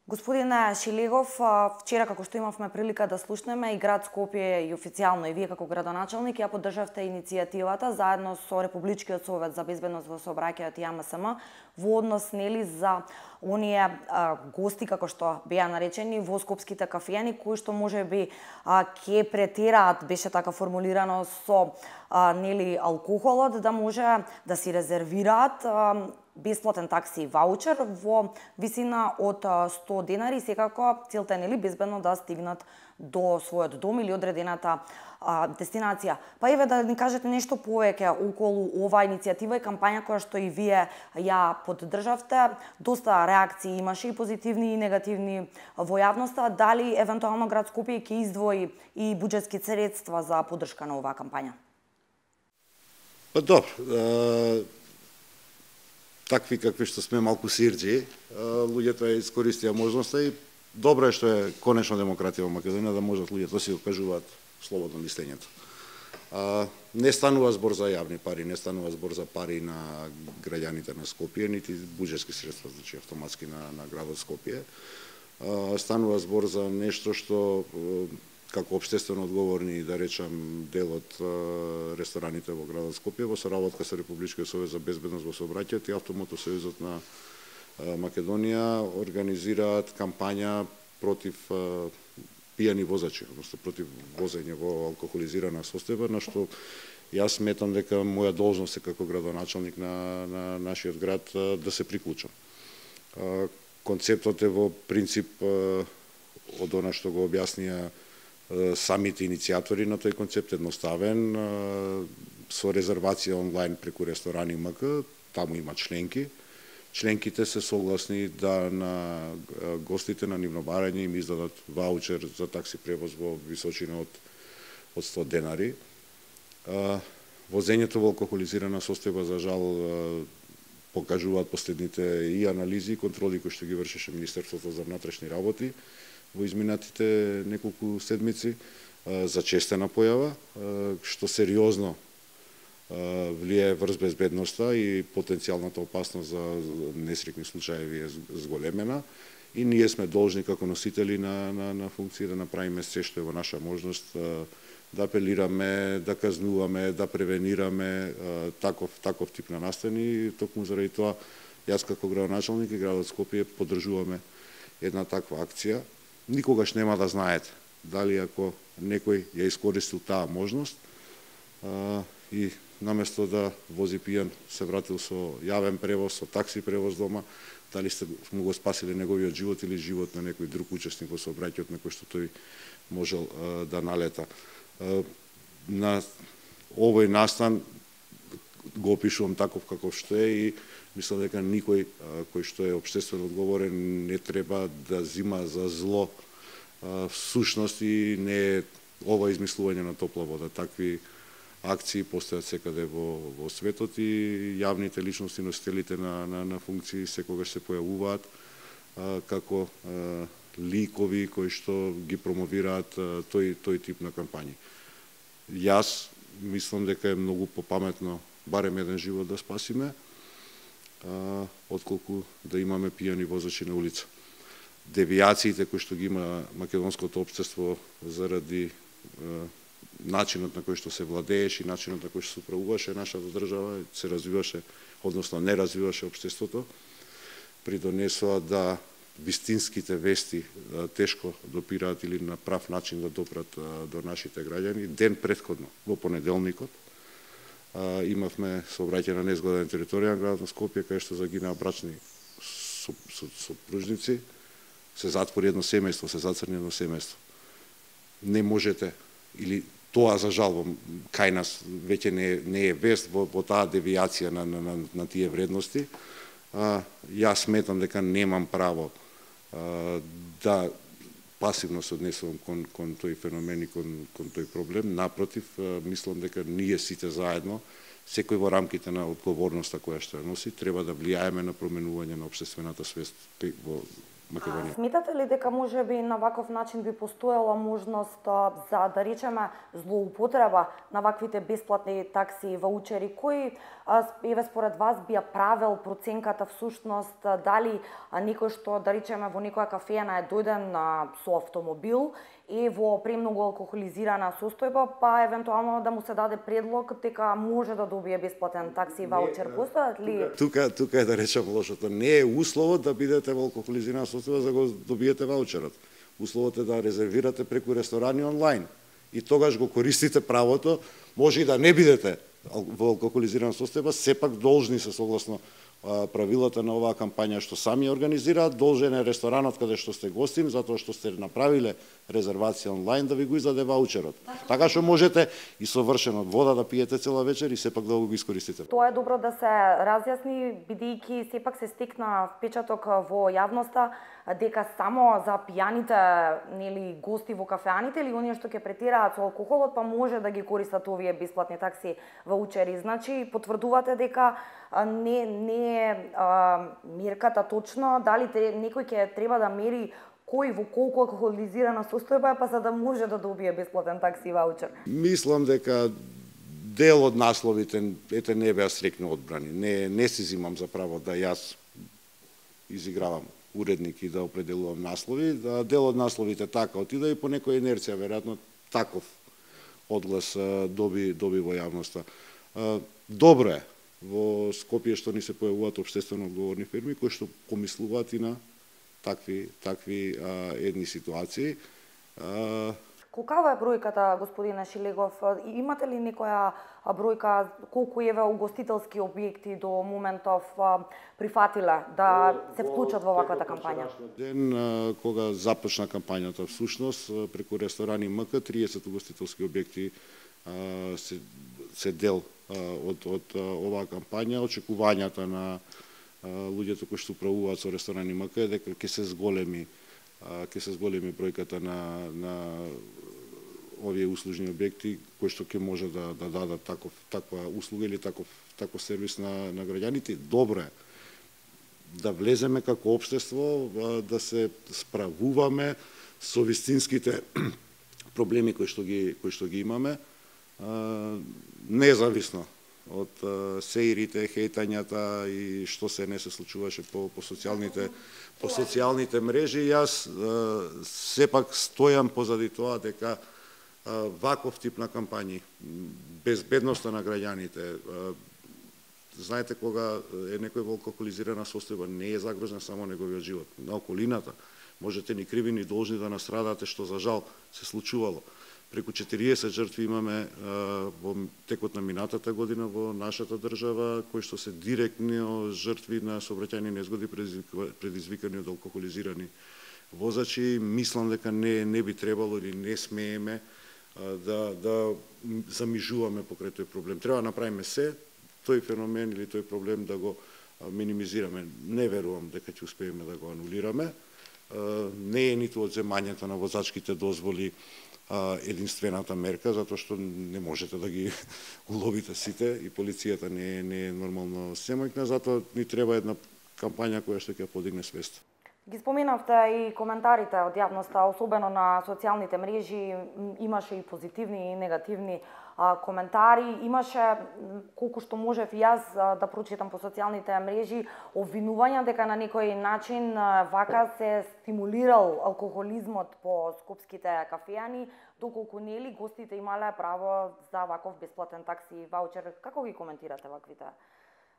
Господин Шилегов, вчера како што имавме прилика да слушнеме, и град Скопје и официјално и вие како градоначалник ја поддржавте иницијативата заедно со Републичкиот совет за безбедност во сообраќајот и АМСМ во однос нели за оние гости како што беа наречени во скопските кафејани кои што можеби ќе претераат, беше така формулирано, со нели алкохолот, да може да си резервираат бесплатен такси ваучер во висина од 100 денари, секако целта е нели безбедно да стигнат до својот дом или одредената дестинација. Па еве да ни кажете нешто повеќе околу оваа иницијатива и кампања која што и вие ја поддржавте. Доста реакции имаше, и позитивни и негативни во јавноста. Дали евентуално град Скопје ќе издвои и буџетски средства за поддршка на оваа кампања? Па добро, такви какви што сме малку сирџи, луѓето ја искористија можноста и добро е што е конечно демократија во Македонија, да можат луѓето да си го кажуваат слободно мислењето. Не станува збор за јавни пари, не станува збор за пари на граѓаните на Скопје, нити буџетски средства, значи автоматски на градот Скопје. Станува збор за нешто што како општествено одговорни, да речам, дел од рестораните во градот Скопје, во соработка со Републичкиот совет за безбедност во сообраќајот и Автомотосојузот на Македонија организираат кампања против пијани возачи, односно против возење во алкохолизирана состојба, на што јас сметам дека моја должност е како градоначалник на нашиот град да се приклучам. Концептот е во принцип од она што го објаснија самите иницијатори на тој концепт, едноставен, со резервација онлайн преку ресторани МК, таму има членки. Членките се согласни да на гостите на нивно барање им издадат ваучер за такси превоз во височина од 100 денари. Возењето во алкохолизирана состојба, за жал, покажуваат последните и анализи и контроли кои што ги вршеше Министерството за внатрешни работи во изминатите неколку седмици, зачестена појава, што сериозно влијае врз безбедноста и потенцијалната опасност за несреќни случаи е зголемена, и ние сме должни како носители на функција да направиме се што е во наша можност, да апелираме, да казнуваме, да превенираме таков тип на настани. Токму заради тоа, јас како градоначалник и градот Скопје поддржуваме една таква акција. Никогаш нема да знаете дали ако некој ја искористил таа можност и наместо да вози пијан се вратил со јавен превоз, со такси превоз дома, дали сте му го спасиле неговиот живот или живот на некој друг учесник во сообраќајот на кој што тој можел да налета. На овој настан го опишувам таков каков што е и мислам дека никој кој што е општествено одговорен не треба да зима за зло всушност и не е ова измислување на топла вода. Такви акции постојат секаде во светот и јавните личности, носителите на функции секогаш се појавуваат како ликови кои што ги промовираат тој тип на кампањи. Јас мислам дека е многу попаметно барем еден живот да спасиме, отколку да имаме пијани возачи на улица. Девијациите кои што ги има македонското општество заради начинот на кој што се владееше и начинот на кој што се управуваше нашата држава, се развиваше, односно не развиваше општеството, придонесоа да вистинските вести тешко допираат или на прав начин да допрат до нашите граѓани. Ден претходно, во понеделникот, имавме сообраќај на незгодна територија на градот на Скопје, кај што загинаа брачни сопружници, се затвори едно семејство, се зацрни едно семејство. Не можете, или тоа за жал кај нас веќе не е вест во таа девијација на тие вредности. Јас сметам дека немам право да пасивно се однесувам кон тој феномен и кон тој проблем. Напротив, мислам дека ние сите заедно, секој во рамките на одговорноста која што ја носи, треба да влијаеме на променување на општествената свест во Македонија. Сметате ли дека можеби на ваков начин би постоела можност за, да речеме, злоупотреба на ваквите бесплатни такси и ваучери? Кој, еве според вас, би ја правил проценката всушност дали некој што, да речеме, во некоја кафејана е дојден со автомобил и во премногу алкохолизирана состојба, па евентуално да му се даде предлог дека може да добие бесплатен такси и ваучер? Постојат ли? Тука е да речам лошото. Не е условот да бидете во алкохолизирана состојба за да го добиете ваучерот. Условот е да резервирате преку ресторани онлайн. И тогаш го користите правото, може и да не бидете во алкохолизирана состојба, сепак должни се согласно правилата на оваа кампања што сами организираат, должен е ресторанот каде што сте гостин, затоа што сте направиле резервација онлайн, да ви го издаде ваучерот. Така што можете и совршено вода да пиете цела вечер и сепак да го искористите. Тоа е добро да се разјасни, бидејќи сепак се стекна впечаток во јавноста дека само за пијаните, нели, гости во кафеаните или оние што ќе претираат со алкохолот, па може да ги користат овие бесплатни такси ваучери. Значи, потврдувате дека не е мерката точно, дали некој ќе треба да мери кој во колку алкохолизирана состојба е, па за да може да добие бесплатен такси ваучер? Мислам дека дел од насловите не беа стрикно одбрани. Не си зимам за право да јас изигравам уредник и да определувам наслови. Дел од насловите така отида и по некоја инерција, веројатно таков одглас доби во јавноста. Добро е во Скопје што ни се појавуваат општествено одговорни фирми кои што помислуваат и на такви едни ситуации. Колкава е бројката, господине Шилегов? Имате ли некоја бројка колку еве угостителски објекти до моментов прифатиле да се вклучат во ваквата кампања? Ден кога започна кампањата, всушност преку ресторани МК 30 угостителски објекти се дел од оваа кампања. Очекувањата на луѓето кои што управуваат со ресторани МК е дека ќе се зголеми бројката на овие услужни објекти кои што ќе може да дадат таква услуга или таков сервис на граѓаните. Добро е да влеземе како општество, да се справуваме со вистинските проблеми кои што ги имаме, независно од сеирите, хејтањата и што се не се случуваше по социјалните мрежи. Јас сепак стојам позади тоа дека ваков тип на кампањи, безбедноста на граѓаните, знаете кога е некој во алкохолизирана состојба, не е загрозен само неговиот живот, на околината. Можете ни криви ни должни да настрадате, што за жал се случувало. Преку 40 жртви имаме во текот на минатата година во нашата држава, кои што се директно жртви на сообраќајни незгоди предизвикани од алкохолизирани возачи. Мислам дека не би требало или не смееме да замижуваме покрај тој проблем. Треба да направиме се тој феномен или тој проблем да го минимизираме. Не верувам дека ќе успееме да го анулираме. Не е ниту од земањето на возачките дозволи единствената мерка, затоа што не можете да ги уловите сите и полицијата не е нормално семојкна, затоа ни треба една кампања која што ќе подигне свест. Ги споменавте и коментарите од јавноста, особено на социјалните мрежи, имаше и позитивни и негативни коментари. Имаше, колку што можев јас да прочитам по социјалните мрежи, обвинувања дека на некој начин вака се стимулирал алкохолизмот по скопските кафејани, доколку нели гостите имале право за ваков бесплатен такси и ваучер. Како ги коментирате ваквите?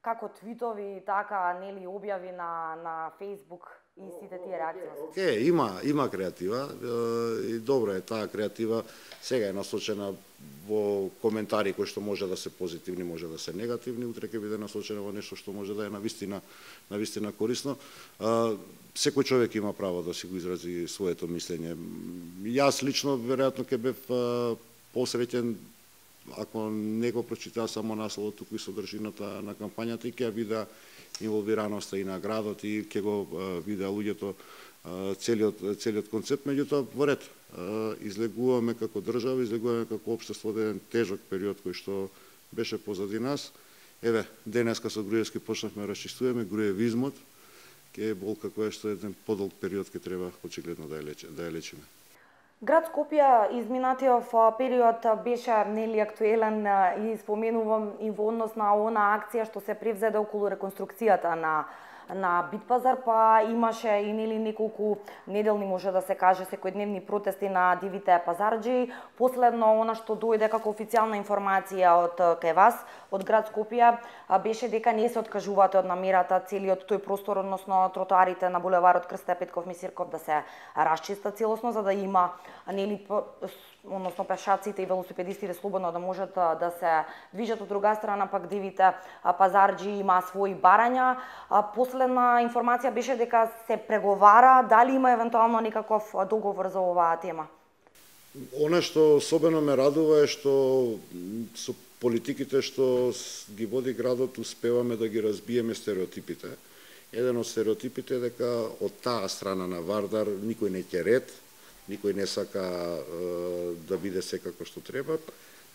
Како твитови, така нели објави на Facebook и сите тие реакции? Има креатива и добро е таа креатива. Сега е насочена во коментари кои што може да се позитивни, може да се негативни, утре ќе биде насочена во нешто што може да е навистина корисно. Секој човек има право да си го изрази своето мислење. Јас лично веројатно ќе бев посреќен ако не го прочитаа само насловот, туку и содржината на кампањата и ќе видеа инволвираноста и на градот и ќе го видеа луѓето целиот концепт. Меѓутоа, во ред, излегуваме како држава, излегуваме како општество од еден тежок период кој што беше позади нас. Еве, денеска со Груевски почнавме да расчистуваме Груевизмот ќе е болка која што еден подолг период ќе треба очигледно да ја лечиме. Град Скопје изминатиот период беше нели актуелен и споменувам и во однос на она акција што се превзеде околу реконструкцијата на Битпазар, па имаше и нели неколку неделни, може да се каже, секојдневни протести на дивите пазарџи. Последно, она што дојде како официјална информација од кај вас, од град Скопје, беше дека не се откажувате од намерата целиот тој простор, односно тротоарите на булеварот Крсте Петков Мисирков да се расчистат целосно, за да има нели односно пешаците и велосипедистите слободно да можат да се движат. Од друга страна пак дивите пазарџи има своји барања. Последна информација беше дека се преговара, дали има евентуално некаков договор за оваа тема? Она што особено ме радува е што со политиките што ги води градот успеваме да ги разбиеме стереотипите. Еден од стереотипите е дека од таа страна на Вардар никој не ќе ред, никој не сака да биде се како што треба.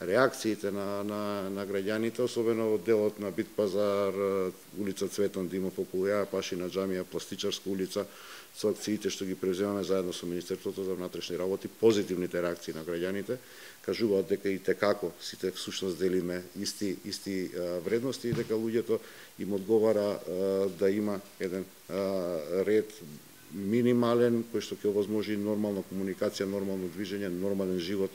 Реакциите на граѓаните, особено од делот на Битпазар, улица Цветан Димов околу Јаја Пашина џамија, Пластичарска улица, со акциите што ги преземаме заедно со Министерството за внатрешни работи, позитивните реакции на граѓаните кажуваат дека и текако сите всушност делиме исти вредности и дека луѓето им одговара да има еден ред минимален кој што ќе овозможи нормална комуникација, нормално движење, нормален живот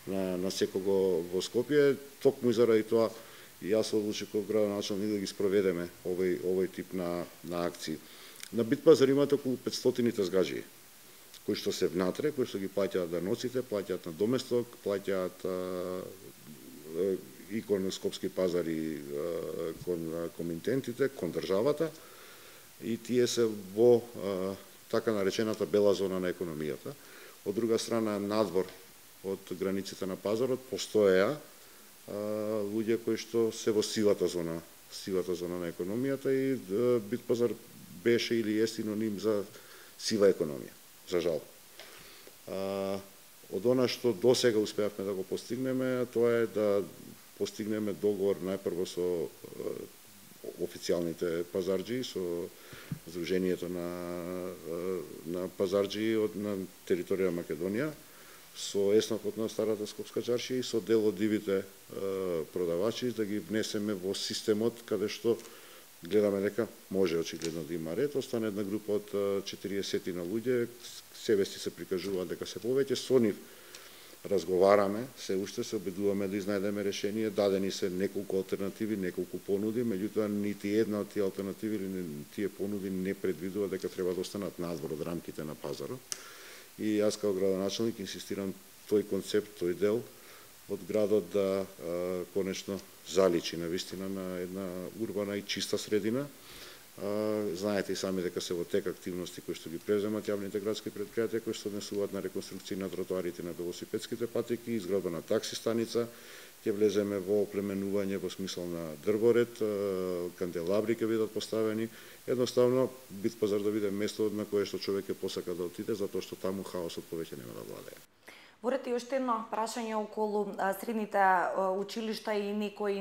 на секого во Скопје. Токму и заради тоа и јас одлучив како градоначалник да ги спроведеме овој тип на акции. На Битпазар имате околу 500 згаџи кои што се внатре, кои што ги плаќаат даноците, плаќаат на доместок, плаќаат и кон Скопски пазар и кон комитентите, кон државата, и тие се во така наречената бела зона на економијата. Од друга страна, надвор од границите на пазарот постоеа луѓе кои што се во сивата зона на економијата, и Битпазар беше или е синоним за сива економија, за жал. Од она што досега успеавме да го постигнеме, тоа е да постигнеме договор најпрво со официјалните пазарџи, со Сдруженијето на пазарџи на територија Македонија, со еснокот на старата Скопска чаршија и со дел од дивите продавачи, да ги внесеме во системот каде што гледаме дека може очигледно да има ред. Остана една група од 40 на луѓе, себести се прикажуваат дека се повеќе, со нив разговараме, се уште се обидуваме да изнајдеме решение, дадени се неколку алтернативи, неколку понуди, меѓутоа нити една од тие алтернативи или тие понуди не предвидува дека треба да останат надвор од рамките на пазарот. И јас како градоначалник инсистирам тој концепт, тој дел од градот да конечно заличи навистина на една урбана и чиста средина. Знаете и сами дека се во тек активности кои што ги преземат јавните градски предпријатија, кои што однесуваат на реконструкција на тротоарите на велосипедските патеки, изградба на такси станица, ќе влеземе во оплеменување во смисла на дрворед, канделабри ќе бидат поставени. Едноставно Битпазар да биде место на кое што човек ќе посака да отиде, затоа што таму хаосот повеќе нема да владее. Ворете уште едно прашање околу средните училишта и некои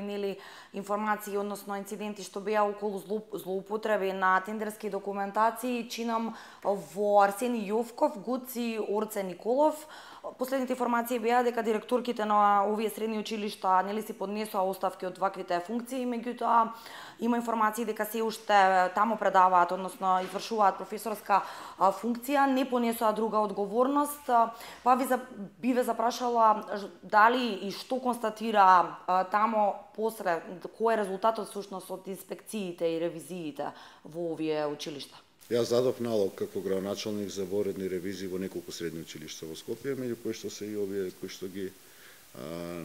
информации, односно инциденти што беа околу злоупотреби на тендерски документации. Чинам во Арсени Јовков, Гуци Орце Николов. Последните информации беа дека директорките на овие средни училишта си поднесоа оставки од ваквите функции, меѓутоа има информации дека се уште таму предаваат, односно извршуваат професорска функција, не понесоа друга одговорност. Па би ве запрашала дали и што констатира таму после, кој е резултатот всушност од инспекциите и ревизиите во овие училишта? Јас дадов налог како градоначалник за воредни ревизии во неколку средни училишта во Скопје, меѓу кои што се и овие кои што ги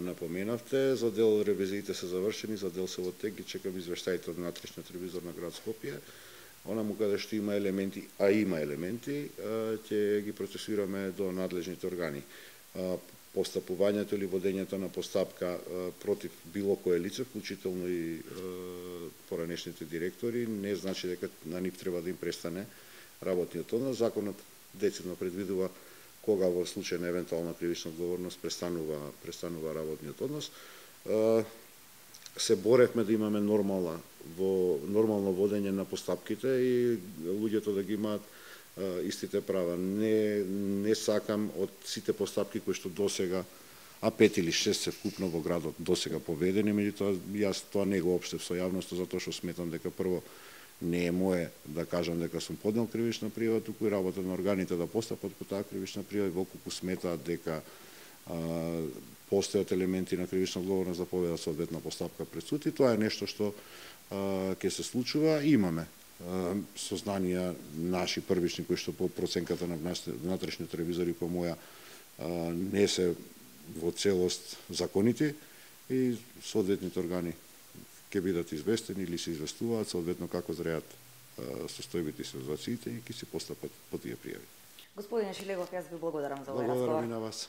напоменавте. За дел ревизиите се завршени, за дел се во тек, ги чекам извештаите од внатрешниот ревизор на град Скопје. Онаму каде што има елементи, а има елементи, ќе ги процесираме до надлежните органи. Постапувањето или водењето на постапка против било кое лице, вклучително и поранешните директори, не значи дека на нив треба да им престане работниот однос. Законот децидно предвидува кога во случај на евентуална кривична одговорност престанува работниот однос. се боревме да имаме нормално водење на постапките и луѓето да ги имаат истите права. Не сакам од сите постапки кои што досега, а 5 или 6 се вкупно во градот досега поведени, меѓутоа јас тоа не го општев со јавноста затоа што сметам дека прво не е мое да кажам дека сум поднел кривична пријава, туку и работа на органите да постапат по таа кривична пријава и колку сметаат дека постојат елементи на кривична одговорност да поведат соодветна постапка пред суд и тоа е нешто што ќе се случува. Имаме сознанија наши првични кои што по проценката на внатрешните ревизори по моја не се во целост законити и соодветните органи ќе бидат известени или се известуваат соодветно како зреат состојбите и ситуациите и ќе се постапат по тие пријави. Господине Шилегов, јас ви благодарам за овој разговор. Благодарам и на вас.